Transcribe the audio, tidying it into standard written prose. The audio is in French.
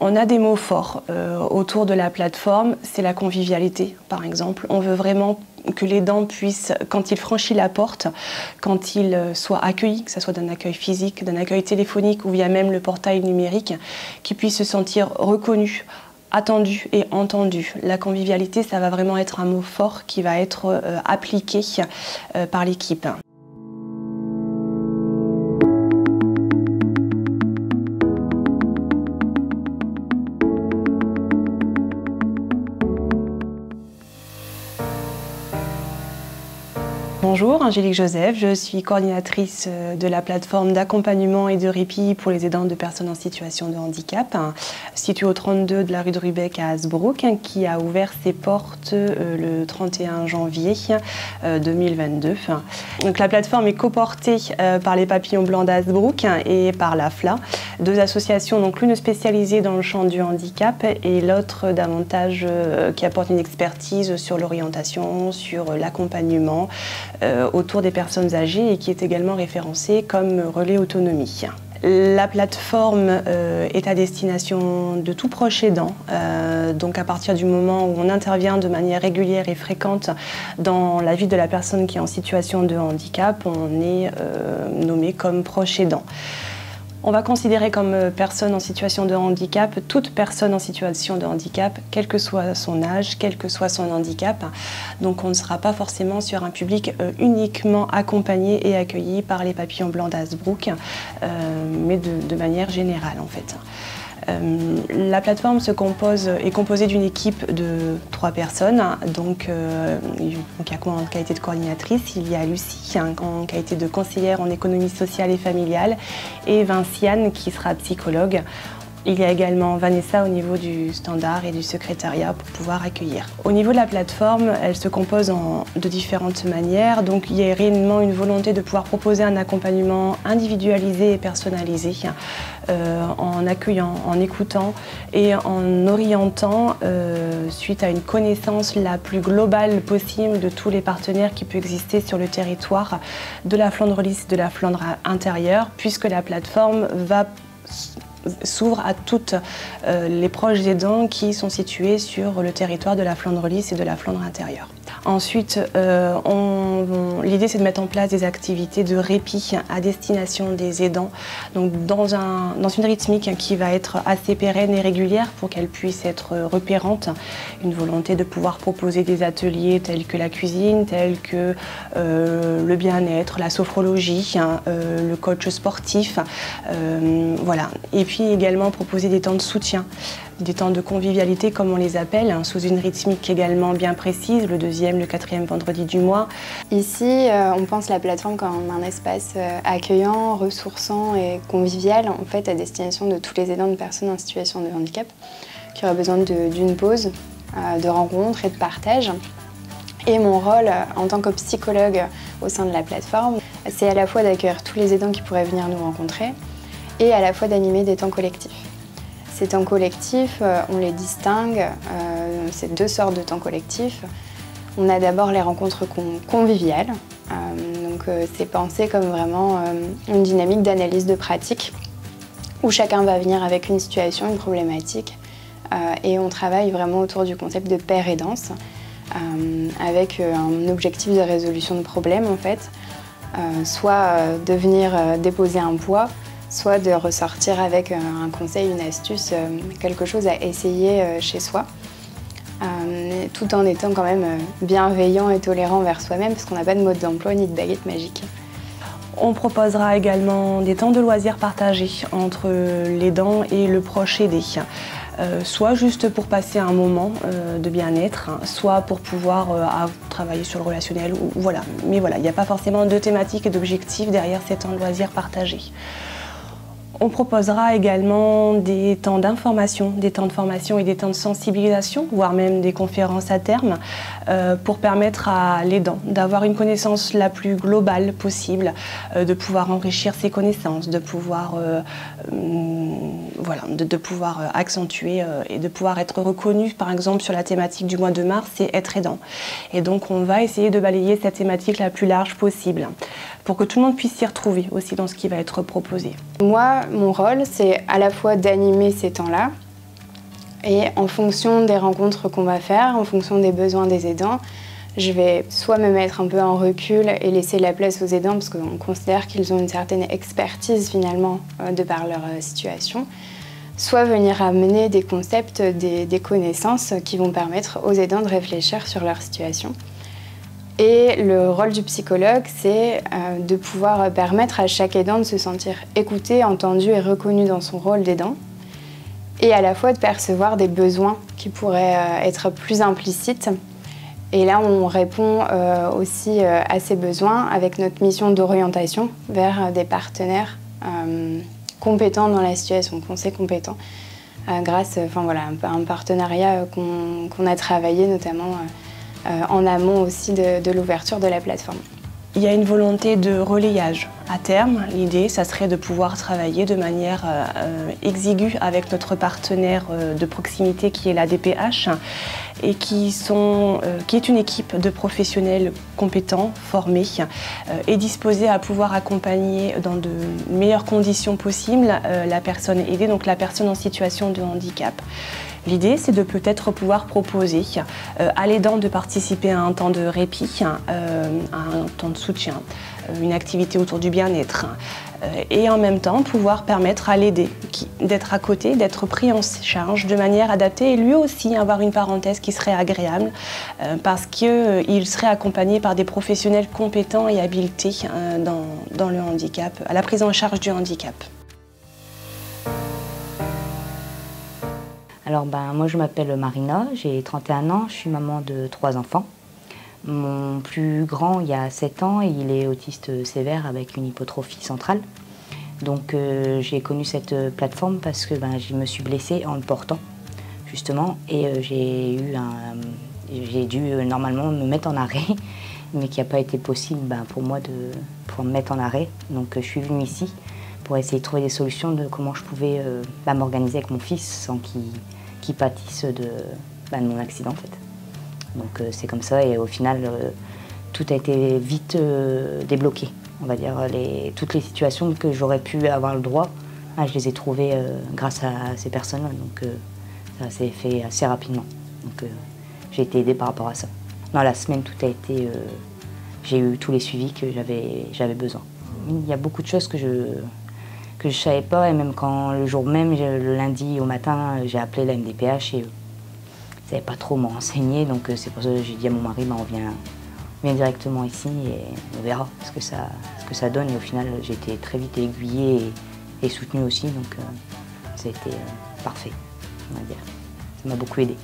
On a des mots forts autour de la plateforme, c'est la convivialité par exemple. On veut vraiment que l'aidant puisse, quand il franchit la porte, quand il soit accueilli, que ce soit d'un accueil physique, d'un accueil téléphonique ou via même le portail numérique, qu'il puisse se sentir reconnu, attendu et entendu. La convivialité, ça va vraiment être un mot fort qui va être appliqué par l'équipe. Bonjour, Angélique Joseph, je suis coordinatrice de la plateforme d'accompagnement et de répit pour les aidants de personnes en situation de handicap, située au 32 de la rue de Rubeck à Hasbrook, qui a ouvert ses portes le 31 janvier 2022. Donc, la plateforme est coportée par les Papillons Blancs d'Hasbrook et par l'AFLA, deux associations, donc l'une spécialisée dans le champ du handicap et l'autre davantage qui apporte une expertise sur l'orientation, sur l'accompagnement, autour des personnes âgées et qui est également référencée comme relais autonomie. La plateforme est à destination de tout proche aidant, donc à partir du moment où on intervient de manière régulière et fréquente dans la vie de la personne qui est en situation de handicap, on est nommé comme proche aidant. On va considérer comme personne en situation de handicap toute personne en situation de handicap, quel que soit son âge, quel que soit son handicap. Donc on ne sera pas forcément sur un public uniquement accompagné et accueilli par les Papillons Blancs d'Hasbrook, mais de manière générale en fait. La plateforme est composée d'une équipe de 3 personnes, donc en qualité de coordinatrice, il y a Lucie en qualité de conseillère en économie sociale et familiale et Vinciane qui sera psychologue. Il y a également Vanessa au niveau du standard et du secrétariat pour pouvoir accueillir. Au niveau de la plateforme, elle se compose de différentes manières. Donc il y a réellement une volonté de pouvoir proposer un accompagnement individualisé et personnalisé en accueillant, en écoutant et en orientant suite à une connaissance la plus globale possible de tous les partenaires qui peuvent exister sur le territoire de la Flandre lisse et de la Flandre intérieure, puisque la plateforme s'ouvre à toutes les proches aidants qui sont situés sur le territoire de la Flandre lisse et de la Flandre intérieure. Ensuite, l'idée c'est de mettre en place des activités de répit à destination des aidants, donc dans une rythmique qui va être assez pérenne et régulière pour qu'elle puisse être repérante. Une volonté de pouvoir proposer des ateliers tels que la cuisine, tels que le bien-être, la sophrologie, le coach sportif, voilà. Et puis également proposer des temps de soutien, des temps de convivialité comme on les appelle, sous une rythmique également bien précise, le 2e, le 4e vendredi du mois. Ici, on pense la plateforme comme un espace accueillant, ressourçant et convivial, en fait, à destination de tous les aidants de personnes en situation de handicap, qui auraient besoin d'une pause, de rencontres et de partage. Et mon rôle en tant que psychologue au sein de la plateforme, c'est à la fois d'accueillir tous les aidants qui pourraient venir nous rencontrer et à la fois d'animer des temps collectifs. Ces temps collectifs, on les distingue, c'est 2 sortes de temps collectifs. On a d'abord les rencontres conviviales, donc c'est pensé comme vraiment une dynamique d'analyse de pratique où chacun va venir avec une situation, une problématique et on travaille vraiment autour du concept de pair aidance avec un objectif de résolution de problème en fait, soit de venir déposer un poids, soit de ressortir avec un conseil, une astuce, quelque chose à essayer chez soi, tout en étant quand même bienveillant et tolérant envers soi-même, parce qu'on n'a pas de mode d'emploi ni de baguette magique. On proposera également des temps de loisirs partagés entre l'aidant et le proche aidé. Soit juste pour passer un moment de bien-être, soit pour pouvoir travailler sur le relationnel, voilà. Mais voilà, il n'y a pas forcément de thématique et d'objectif derrière ces temps de loisirs partagés. On proposera également des temps d'information, des temps de formation et des temps de sensibilisation, voire même des conférences à terme, pour permettre à l'aidant d'avoir une connaissance la plus globale possible, de pouvoir enrichir ses connaissances, de pouvoir, voilà, de pouvoir accentuer et de pouvoir être reconnu, par exemple, sur la thématique du mois de mars, c'est être aidant. Et donc on va essayer de balayer cette thématique la plus large possible, pour que tout le monde puisse s'y retrouver aussi dans ce qui va être proposé. Moi, mon rôle, c'est à la fois d'animer ces temps-là, Et en fonction des rencontres qu'on va faire, en fonction des besoins des aidants, je vais soit me mettre un peu en recul et laisser la place aux aidants parce qu'on considère qu'ils ont une certaine expertise finalement de par leur situation, soit venir amener des concepts, des connaissances qui vont permettre aux aidants de réfléchir sur leur situation. Et le rôle du psychologue, c'est de pouvoir permettre à chaque aidant de se sentir écouté, entendu et reconnu dans son rôle d'aidant, et à la fois de percevoir des besoins qui pourraient être plus implicites. Et là, on répond aussi à ces besoins avec notre mission d'orientation vers des partenaires compétents dans la situation, qu'on sait compétents, grâce à un partenariat qu'on a travaillé notamment en amont aussi de l'ouverture de la plateforme. Il y a une volonté de relayage. À terme, l'idée, ça serait de pouvoir travailler de manière exiguë avec notre partenaire de proximité qui est la DPH et qui est une équipe de professionnels compétents, formés et disposés à pouvoir accompagner dans de meilleures conditions possibles la personne aidée, donc la personne en situation de handicap. L'idée, c'est de peut-être pouvoir proposer à l'aidant de participer à un temps de répit, à un temps de soutien, une activité autour du bien-être et en même temps pouvoir permettre à l'aidé d'être à côté, d'être pris en charge de manière adaptée et lui aussi avoir une parenthèse qui serait agréable parce qu'il serait accompagné par des professionnels compétents et habilités dans le handicap, à la prise en charge du handicap. Alors moi je m'appelle Marina, j'ai 31 ans, je suis maman de 3 enfants. Mon plus grand il y a 7 ans et il est autiste sévère avec une hypotrophie centrale. Donc j'ai connu cette plateforme parce que je me suis blessée en le portant justement et j'ai dû normalement me mettre en arrêt mais qui n'a pas été possible pour moi de pouvoir me mettre en arrêt. Donc je suis venue ici pour essayer de trouver des solutions de comment je pouvais m'organiser avec mon fils sans qu'il pâtisse de mon accident en fait. Donc c'est comme ça et au final tout a été vite débloqué. On va dire toutes les situations que j'aurais pu avoir le droit, je les ai trouvées grâce à ces personnes-là. Donc ça s'est fait assez rapidement. Donc j'ai été aidée par rapport à ça. Dans la semaine tout a été, j'ai eu tous les suivis que j'avais besoin. Il y a beaucoup de choses que je ne savais pas et même quand le jour même, le lundi au matin, j'ai appelé la MDPH et ils ne savaient pas trop me renseigner. Donc c'est pour ça que j'ai dit à mon mari, on vient directement ici et on verra ce que ça donne. Et au final, j'ai été très vite aiguillée et soutenue aussi. Donc ça a été parfait, on va dire. Ça m'a beaucoup aidée.